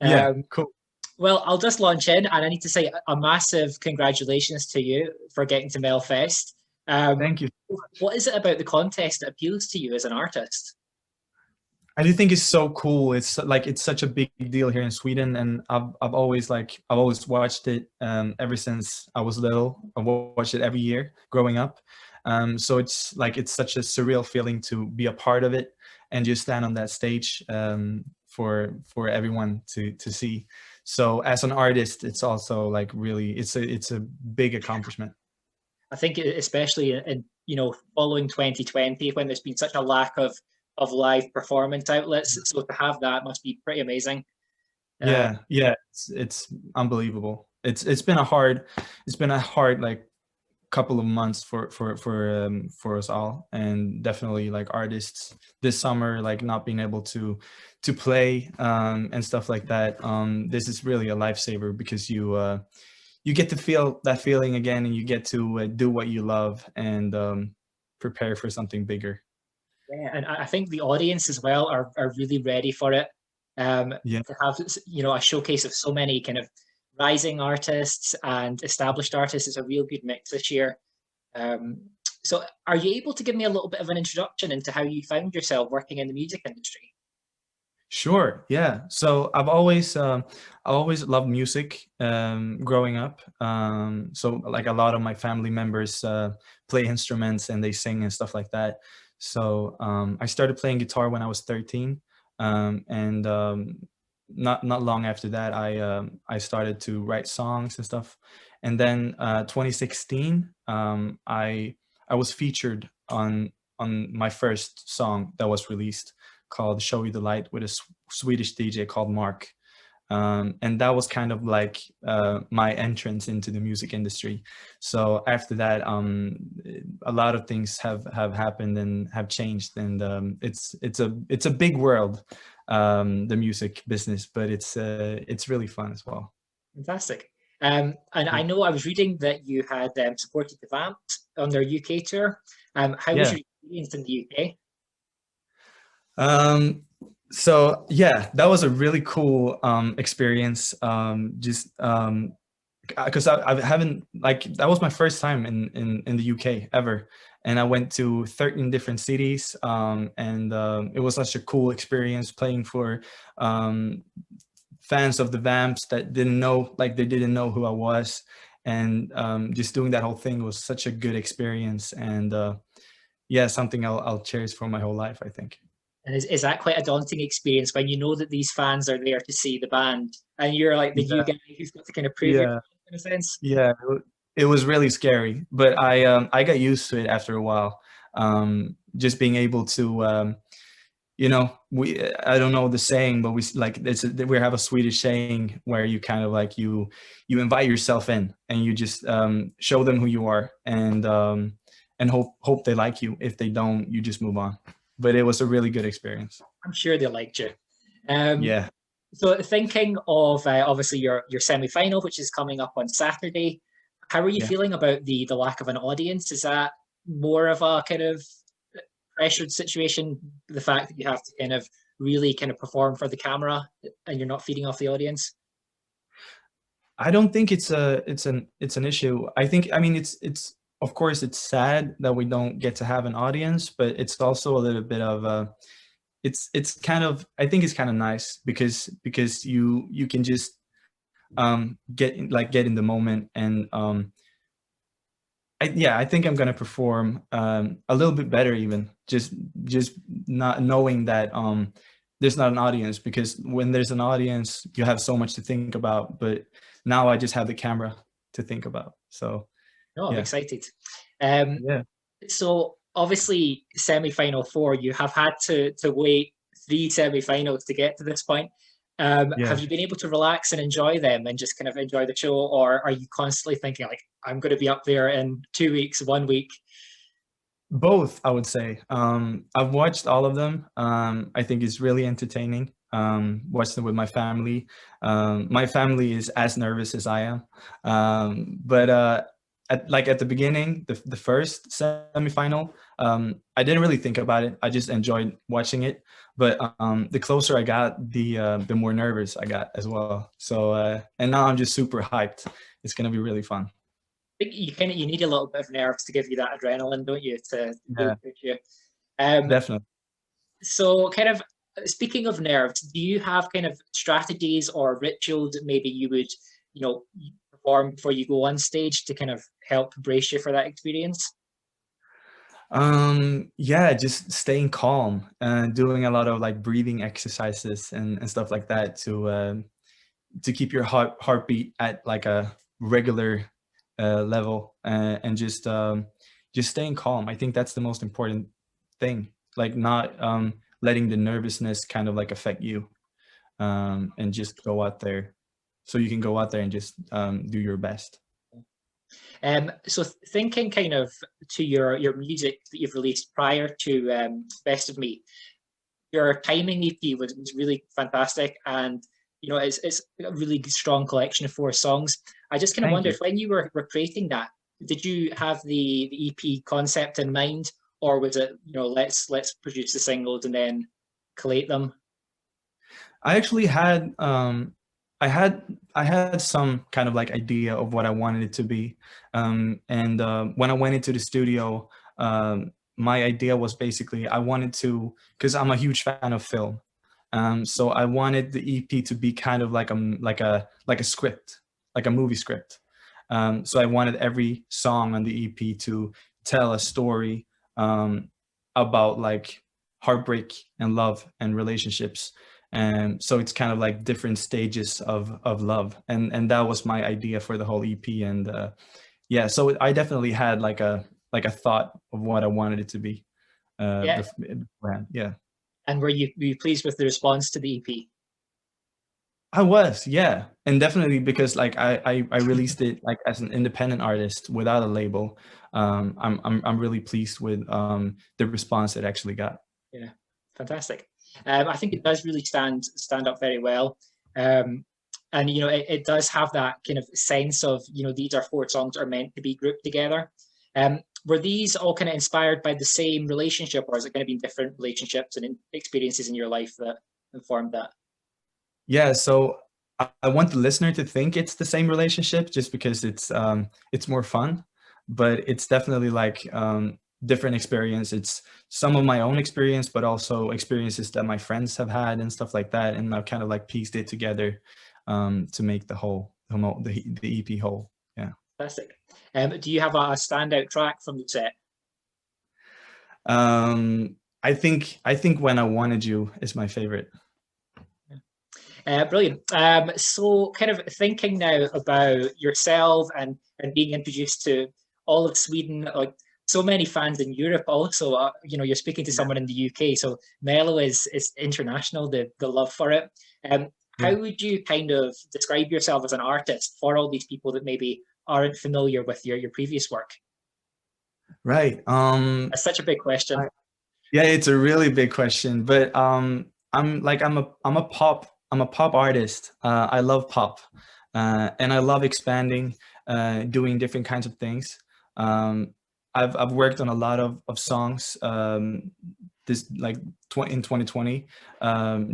Yeah, Um, cool. well, I'll just launch in, and I need to say a massive congratulations to you for getting to Melfest. Um, Thank you so much. what is it about the contest that appeals to you as an artist? I do think it's so cool. It's like it's such a big deal here in Sweden, and I've always watched it ever since I was little. I watched it every year growing up. So it's like it's such a surreal feeling to be a part of it and just stand on that stage for everyone to see. So as an artist, it's also like really it's a big accomplishment. I think especially in following 2020 when there's been such a lack of live performance outlets, so to have that must be pretty amazing. Uh, Yeah, yeah, it's unbelievable. It's been a hard like couple of months for us all, and definitely like artists this summer like not being able to play and stuff like that. This is really a lifesaver because you get to feel that feeling again, and you get to do what you love and prepare for something bigger. yeah, and I think the audience as well are really ready for it. Yeah. To have a showcase of so many kind of rising artists and established artists is a real good mix this year. Um, so, are you able to give me a little bit of an introduction into how you found yourself working in the music industry? Sure. Yeah. So I've always loved music growing up. So like a lot of my family members play instruments and they sing and stuff like that. So I started playing guitar when I was 13, and not long after that, I started to write songs and stuff. And then 2016, I was featured on my first song that was released called "Show You the Light" with a Swedish DJ called Mark. And that was kind of like my entrance into the music industry. So after that, a lot of things have happened and have changed, and it's a big world, the music business, but it's really fun as well. Fantastic. And Yeah. I know I was reading that you had supported the Vamps on their UK tour. How was Yeah. your experience in the UK? Um, so yeah, that was a really cool experience. Just because I haven't like that was my first time in the UK ever, and I went to 13 different cities, and it was such a cool experience playing for um, fans of the Vamps that they didn't know who I was, and just doing that whole thing was such a good experience, and yeah, something I'll cherish for my whole life, I think. And is that quite a daunting experience when you know that these fans are there to see the band and you're like the new Yeah, guy who's got to kind of prove yeah, yourself in a sense? yeah. It was really scary, but I got used to it after a while. Just being able to we I don't know the saying, but we have a Swedish saying where you kind of like you invite yourself in and you just show them who you are, and hope they like you. If they don't, you just move on. But it was a really good experience. I'm sure they liked you. Um, Yeah, so thinking of obviously your semi final, which is coming up on Saturday, how are you yeah. feeling about the lack of an audience? Is that more of a kind of pressured situation? The fact that you have to kind of really kind of perform for the camera and you're not feeding off the audience? I don't think it's an issue. I mean it's of course it's sad that we don't get to have an audience, but it's also a little bit of it's kind of I think it's kind of nice because you can just get in the moment, and I think I'm gonna perform a little bit better, even just not knowing that there's not an audience, because when there's an audience you have so much to think about, but now I just have the camera to think about. So No, I'm yeah, excited. Um, yeah, so obviously semi-final four, you have had to wait three semi-finals to get to this point. yeah. Have you been able to relax and enjoy them and just kind of enjoy the show, or are you constantly thinking like, I'm going to be up there in 2 weeks, 1 week? Both, I would say. I've watched all of them. I think it's really entertaining. Watched them with my family. My family is as nervous as I am, but at the beginning, the first semifinal, I didn't really think about it. I just enjoyed watching it. But the closer I got, the more nervous I got as well. So and now I'm just super hyped. It's gonna be really fun. I think you need a little bit of nerves to give you that adrenaline, don't you, to really Yeah, push you. Um, definitely. so kind of speaking of nerves, do you have kind of strategies or rituals that maybe you would, perform before you go on stage to kind of help brace you for that experience? Yeah, just staying calm and doing a lot of like breathing exercises and stuff like that to keep your heartbeat at like a regular level, and just staying calm. I think that's the most important thing. Like not letting the nervousness kind of like affect you, and just go out there, so you can go out there and just do your best. So thinking kind of to your music that you've released prior to Best of Me, your timing EP was really fantastic, and it's a really strong collection of 4 songs. I just kind of Thank you. wondered when you were creating that, did you have the EP concept in mind, or was it let's produce the singles and then collate them? I actually had I had I had some kind of like idea of what I wanted it to be, and when I went into the studio, my idea was basically I wanted to, because I'm a huge fan of film, so I wanted the EP to be kind of like a script, like a movie script. So I wanted every song on the EP to tell a story, about like heartbreak and love and relationships, and so it's kind of like different stages of love, and that was my idea for the whole EP. And yeah, so I definitely had like a thought of what I wanted it to be Yeah. beforehand. Yeah, And were you pleased with the response to the EP? I was, yeah, and definitely because like I released it like as an independent artist without a label. I'm really pleased with the response it actually got. Yeah, fantastic. I think it does really stand up very well. Um, and it does have that kind of sense of these are 4 songs that are meant to be grouped together. Were these all kind of inspired by the same relationship, or is it going to be different relationships and experiences in your life that informed that? Yeah, so I want the listener to think it's the same relationship just because it's more fun, but it's definitely like different experience. It's some of my own experience, but also experiences that my friends have had and stuff like that. And I've kind of like pieced it together to make the EP whole. Yeah. Fantastic. Do you have a standout track from the set? I think When I Wanted You is my favorite. Brilliant. So, kind of thinking now about yourself and being introduced to all of Sweden, like so many fans in Europe. Also, you're speaking to Yeah. someone in the UK, so Mello is international. The love for it. How Yeah. would you kind of describe yourself as an artist for all these people that maybe aren't familiar with your previous work? Right. That's such a big question. Yeah, it's a really big question, but I'm a pop artist. I love pop, and I love expanding, doing different kinds of things. Um, I've worked on a lot of songs, this like in 2020,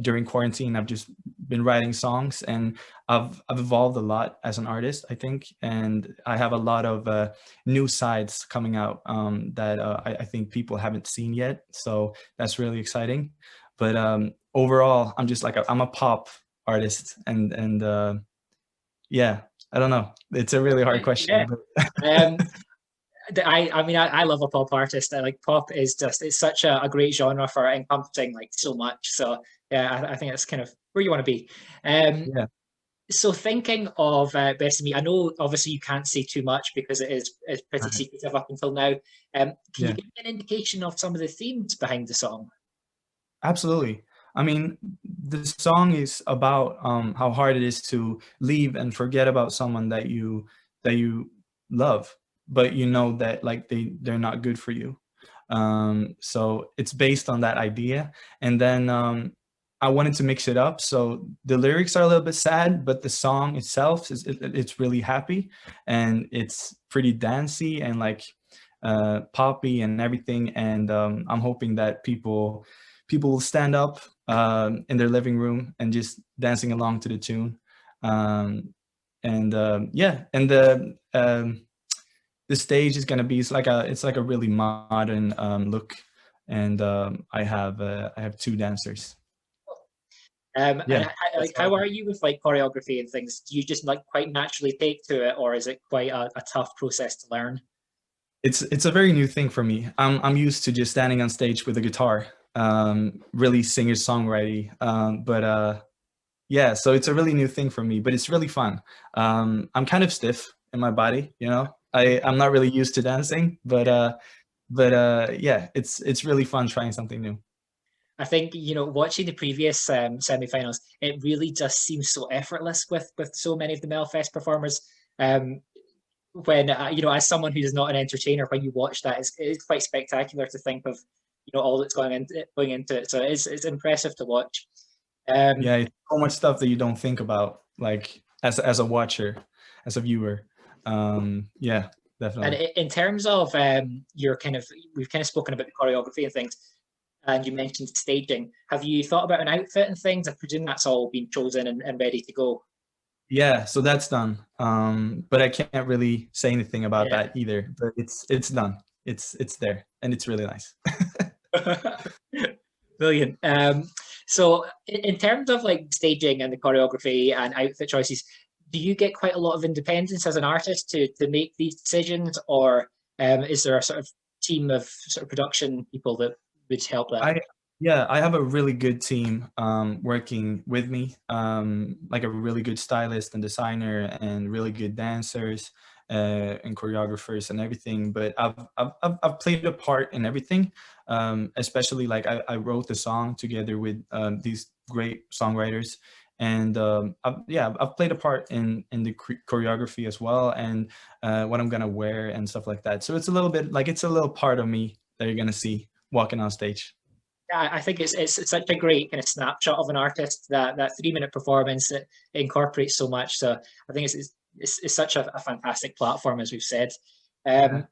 during quarantine. I've just been writing songs, and I've evolved a lot as an artist, I think, and I have a lot of new sides coming out, that I think people haven't seen yet. So that's really exciting. But overall, I'm just like I'm a pop artist, and yeah, I don't know. It's a really hard Yeah. question. But Um, I mean, I love a pop artist. I like pop is just it's such a great genre for encompassing like so much. So yeah, I think that's kind of where you want to be. Um, yeah, so thinking of Best of Me, I know obviously you can't say too much because it's pretty right, secretive up until now. Can you yeah, give me an indication of some of the themes behind the song? absolutely. I mean, the song is about how hard it is to leave and forget about someone that you love, but you know that like they're not good for you. So it's based on that idea, and then I wanted to mix it up. So the lyrics are a little bit sad, but the song itself it's really happy, and it's pretty dancey and like poppy and everything. And I'm hoping that people will stand up in their living room and just dancing along to the tune. And yeah, and the stage is gonna be it's like a really modern look, and I have two dancers. And Yeah, that's like, all. how are you with like choreography and things? Do you just like quite naturally take to it, or is it quite a tough process to learn? It's a very new thing for me. I'm used to just standing on stage with a guitar, really singer songwriting. But yeah, so it's a really new thing for me, but it's really fun. I'm kind of stiff in my body, you know. I'm not really used to dancing, but yeah, it's really fun trying something new. I think, you know, watching the previous semi-finals, it really just seems so effortless with so many of the Melfest performers. Um, when you know, as someone who's not an entertainer, when you watch that, it's quite spectacular to think of, you know, all that's going into it. So it's impressive to watch. Um, Yeah, it's so much stuff that you don't think about, like as a watcher, as a viewer. Yeah, and definitely. in terms of your kind of, we've kind of spoken about the choreography and things, and you mentioned staging. Have you thought about an outfit and things? I presume that's all been chosen and ready to go. Yeah, so that's done. But I can't really say anything about Yeah. that either. But it's done. It's there, and it's really nice. Brilliant. So in terms of like staging and the choreography and outfit choices, do you get quite a lot of independence as an artist to make these decisions, or is there a sort of team of sort of production people that would help that? I Yeah, I have a really good team working with me, like a really good stylist and designer, and really good dancers and choreographers and everything. But I've played a part in everything, especially like I wrote the song together with these great songwriters. And yeah, I've played a part in the choreography as well, and what I'm gonna wear and stuff like that. So it's a little bit like it's a little part of me that you're gonna see walking on stage. Yeah, I think it's such a great kind of snapshot of an artist, that 3 minute performance that incorporates so much. So I think it's such a fantastic platform, as we've said. Yeah, Um,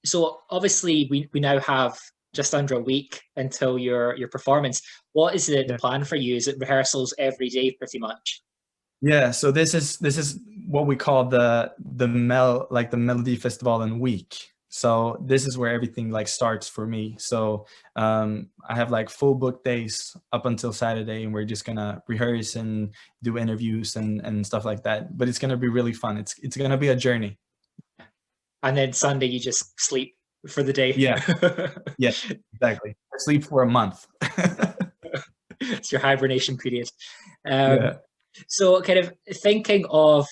so obviously we now have just under a week until your performance. What is the yeah, plan for you? Is it rehearsals every day pretty much? yeah. So this is what we call the Melodifestivalen week. So this is where everything like starts for me. So I have like full book days up until Saturday, and we're just gonna rehearse and do interviews and stuff like that. But it's gonna be really fun. It's gonna be a journey. And then Sunday you just sleep for the day. Yeah, yeah, exactly. I sleep for a month. It's your hibernation period. Um, Yeah. so kind of thinking of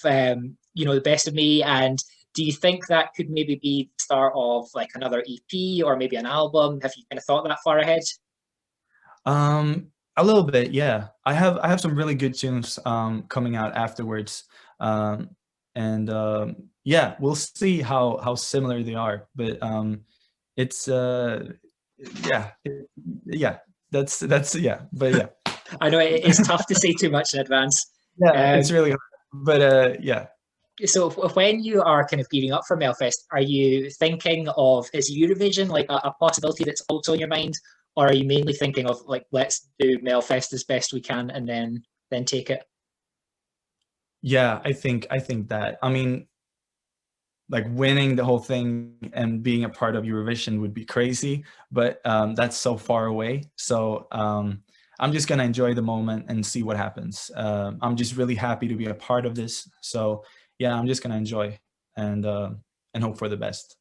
you know, the best of me, and do you think that could maybe be the start of like another EP or maybe an album? Have you kind of thought that far ahead? A little bit, yeah. I have some really good tunes coming out afterwards. Um and yeah, we'll see how similar they are. But it's yeah, yeah. That's yeah, but yeah. I know it's tough to say too much in advance. Yeah, it's Um, really hard. But yeah. so when you are kind of gearing up for Melfest, are you thinking of, is Eurovision like a possibility that's also in your mind, or are you mainly thinking of like, let's do Melfest as best we can and then take it? Yeah, I think that. I mean, like winning the whole thing and being a part of Eurovision would be crazy, but that's so far away. So I'm just gonna enjoy the moment and see what happens. I'm just really happy to be a part of this. So yeah, I'm just gonna enjoy and hope for the best.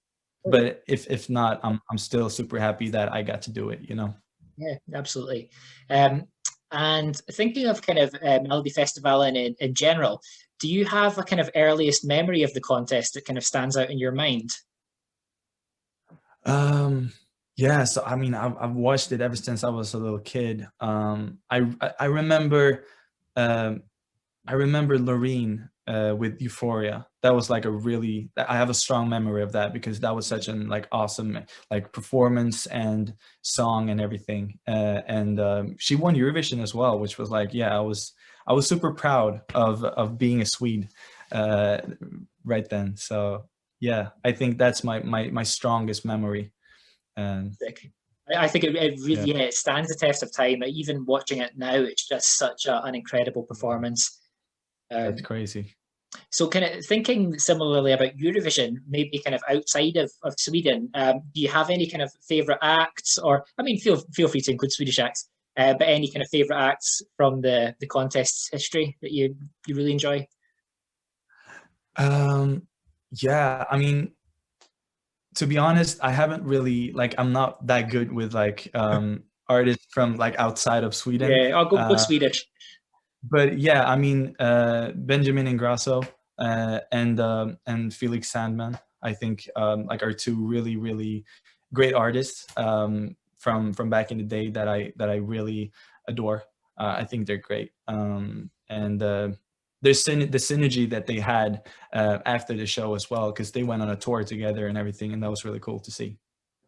But if not, I'm still super happy that I got to do it. You know. Yeah, absolutely. Um, and thinking of kind of Melodifestivalen in general, do you have a kind of earliest memory of the contest that kind of stands out in your mind? Um, yeah, so I mean, I've watched it ever since I was a little kid. I remember, um, I remember Loreen. with Euphoria. That was like a really, I have a strong memory of that because that was such an like awesome like performance and song and everything. And she won Eurovision as well, which was like, yeah, I was super proud of being a Swede right then. So yeah, I think that's my strongest memory. And I think it yeah, really, yeah, it stands the test of time. Even watching it now, it's just such an incredible performance. that's Um, crazy. so, kind of thinking similarly about Eurovision, maybe kind of outside of Sweden, do you have any kind of favorite acts, or I mean, feel free to include Swedish acts, but any kind of favorite acts from the contest's history that you really enjoy? Um, yeah, I mean, to be honest, I haven't really like I'm not that good with like artists from like outside of Sweden. Yeah, I'll go Swedish. But yeah, I mean Benjamin Ingrosso and Felix Sandman, I think like are two really great artists from back in the day that I really adore. I think they're great. And there's the synergy that they had after the show as well, because they went on a tour together and everything, and that was really cool to see.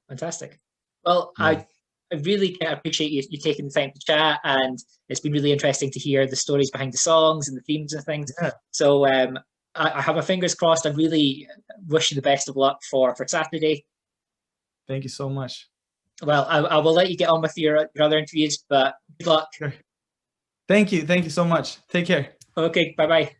Fantastic. Well, Yeah. I really kind of appreciate you taking the time to chat, and it's been really interesting to hear the stories behind the songs and the themes and things. Yeah. So I have my fingers crossed. I really wish you the best of luck for Saturday. Thank you so much. Well, I will let you get on with your other interviews, but good luck. Sure. Thank you. Thank you so much. Take care. Okay, bye bye.